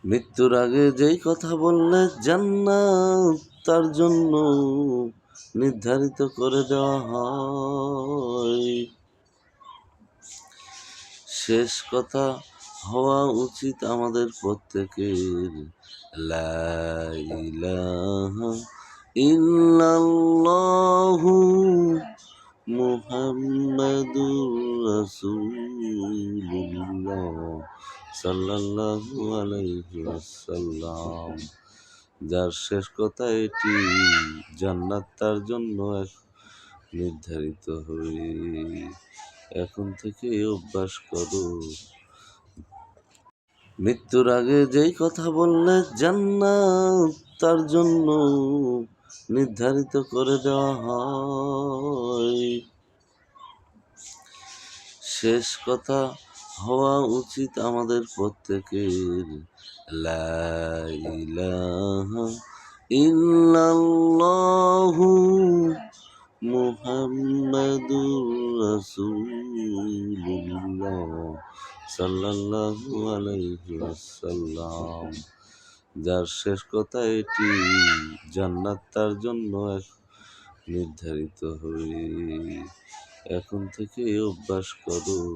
মৃত্যুর আগে যেই কথা বললে জান্নাত তার জন্য নির্ধারিত করে দেওয়া হয়। শেষ কথা হওয়া উচিত আমাদের প্রত্যেকের, লা ইলাহা ইল্লাল্লাহু মুহাম্মাদুর রাসূলুল্লাহ সাল্লাল্লাহু আলাইহি ওয়াসাল্লাম। যার শেষ কথা এটি, জান্নাত তার জন্য নির্ধারিত হবে। এখন থেকে অভ্যাস করো। মৃত্যুর আগে যেই কথা বললে জান্নাত তার জন্য নির্ধারিত করে দেওয়া হয়। শেষ কথা হওয়া উচিত আমাদের প্রত্যেকের, লা ইলাহা ইল্লাল্লাহু মুহাম্মাদুর রাসূলুল্লাহ সাল্লাল্লাহু আলাইহি ওয়াসাল্লাম। যার শেষ কথা এটি, জান্নাত তার জন্য নির্ধারিত হবে। এখন থেকে অভ্যাস করো।